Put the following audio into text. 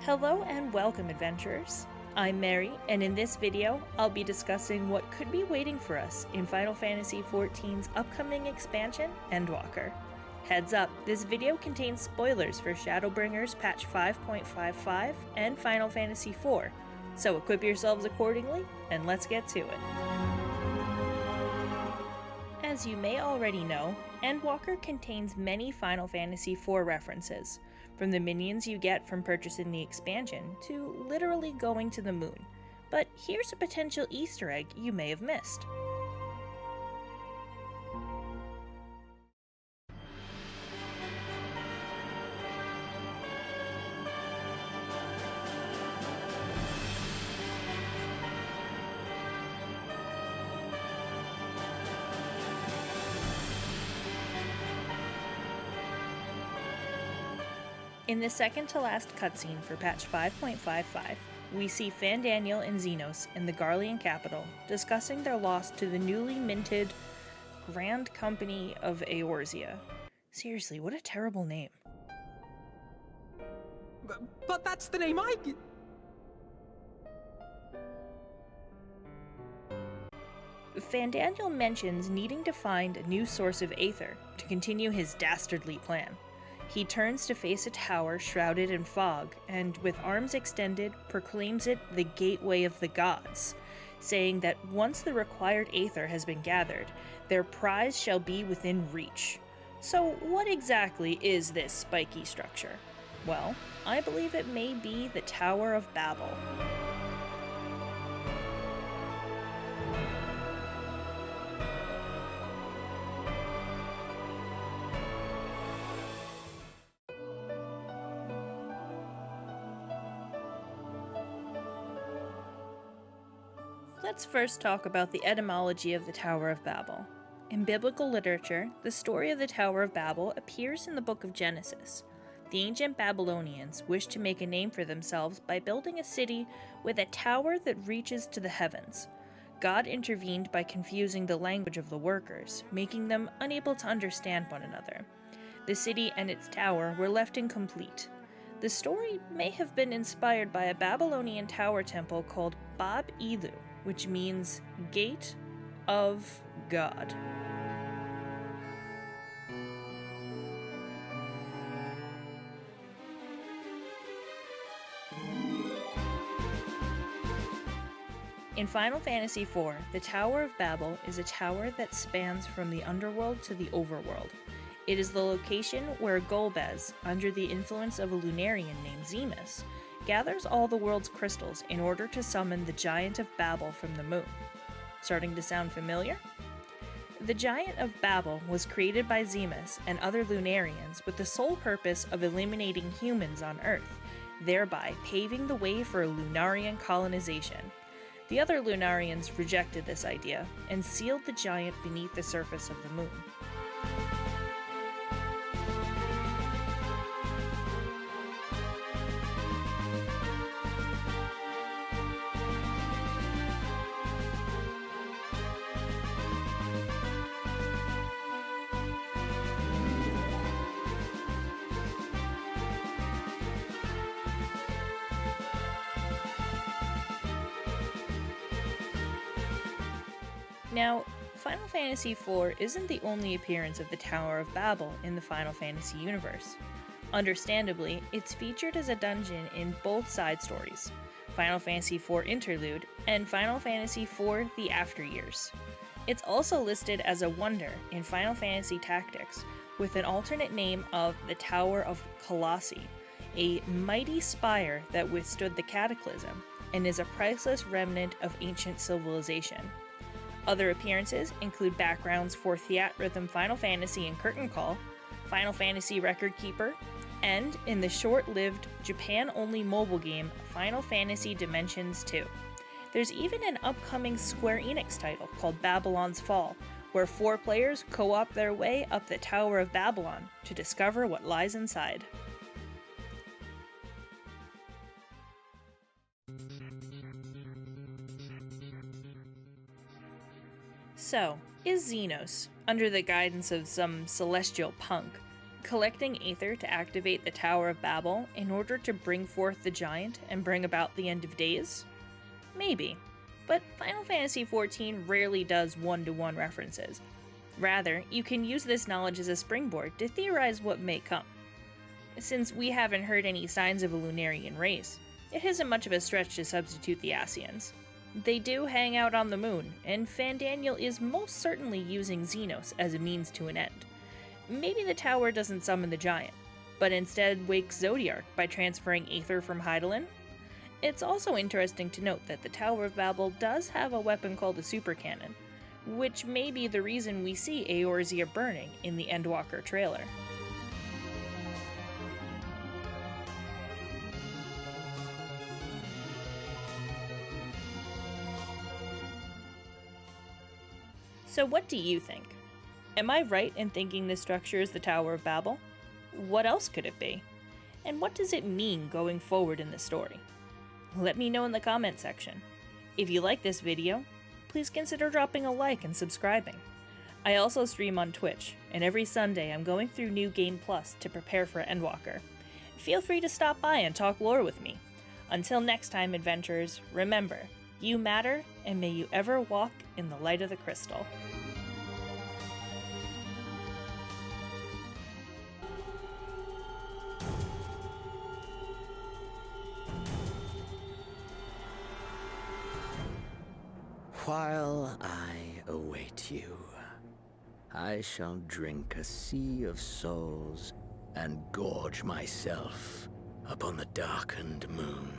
Hello and welcome, adventurers. I'm Mary, and in this video, I'll be discussing what could be waiting for us in Final Fantasy XIV's upcoming expansion, Endwalker. Heads up, this video contains spoilers for Shadowbringers Patch 5.55 and Final Fantasy IV, so equip yourselves accordingly, and let's get to it. As you may already know, Endwalker contains many Final Fantasy IV references, from the minions you get from purchasing the expansion to literally going to the moon. But here's a potential Easter egg you may have missed. In the second to last cutscene for patch 5.55, we see Fandaniel and Xenos in the Garlean capital discussing their loss to the newly minted Grand Company of Eorzea. Seriously, what a terrible name. But that's the name I... Fandaniel mentions needing to find a new source of aether to continue his dastardly plan. He turns to face a tower shrouded in fog, and with arms extended, proclaims it the Gateway of the Gods, saying that once the required aether has been gathered, their prize shall be within reach. So what exactly is this spiky structure? Well, I believe it may be the Tower of Babel. Let's first talk about the etymology of the Tower of Babel. In biblical literature, the story of the Tower of Babel appears in the book of Genesis. The ancient Babylonians wished to make a name for themselves by building a city with a tower that reaches to the heavens. God intervened by confusing the language of the workers, making them unable to understand one another. The city and its tower were left incomplete. The story may have been inspired by a Babylonian tower temple called bab-il, which means Gate of God. In Final Fantasy IV, the Tower of Babel is a tower that spans from the underworld to the overworld. It is the location where Golbez, under the influence of a Lunarian named Zemus, gathers all the world's crystals in order to summon the Giant of Babel from the moon. Starting to sound familiar? The Giant of Babel was created by Zemus and other Lunarians with the sole purpose of eliminating humans on Earth, thereby paving the way for a Lunarian colonization. The other Lunarians rejected this idea and sealed the giant beneath the surface of the moon. Now, Final Fantasy IV isn't the only appearance of the Tower of Babel in the Final Fantasy universe. Understandably, it's featured as a dungeon in both side stories, Final Fantasy IV Interlude and Final Fantasy IV The Afteryears. It's also listed as a wonder in Final Fantasy Tactics, with an alternate name of the Tower of Colossi, a mighty spire that withstood the Cataclysm, and is a priceless remnant of ancient civilization. Other appearances include backgrounds for Theatrhythm Final Fantasy and Curtain Call, Final Fantasy Record Keeper, and in the short-lived Japan-only mobile game Final Fantasy Dimensions 2. There's even an upcoming Square Enix title called Babylon's Fall, where 4 players co-op their way up the Tower of Babylon to discover what lies inside. So, is Xenos, under the guidance of some celestial punk, Collecting aether to activate the Tower of Babel in order to bring forth the giant and bring about the end of days? Maybe. But Final Fantasy XIV rarely does one-to-one references. Rather, you can use this knowledge as a springboard to theorize what may come. Since we haven't heard any signs of a Lunarian race, it isn't much of a stretch to substitute the Ascians. They do hang out on the moon, and Fandaniel is most certainly using Xenos as a means to an end. Maybe the tower doesn't summon the giant, but instead wakes Zodiark by transferring aether from Hydaelyn? It's also interesting to note that the Tower of Babel does have a weapon called a supercannon, which may be the reason we see Eorzea burning in the Endwalker trailer. So what do you think? Am I right in thinking this structure is the Tower of Babel? What else could it be? And what does it mean going forward in the story? Let me know in the comment section. If you like this video, please consider dropping a like and subscribing. I also stream on Twitch, and every Sunday I'm going through New Game Plus to prepare for Endwalker. Feel free to stop by and talk lore with me. Until next time, adventurers, remember, you matter, and may you ever walk in the light of the crystal. While I await you, I shall drink a sea of souls and gorge myself upon the darkened moon.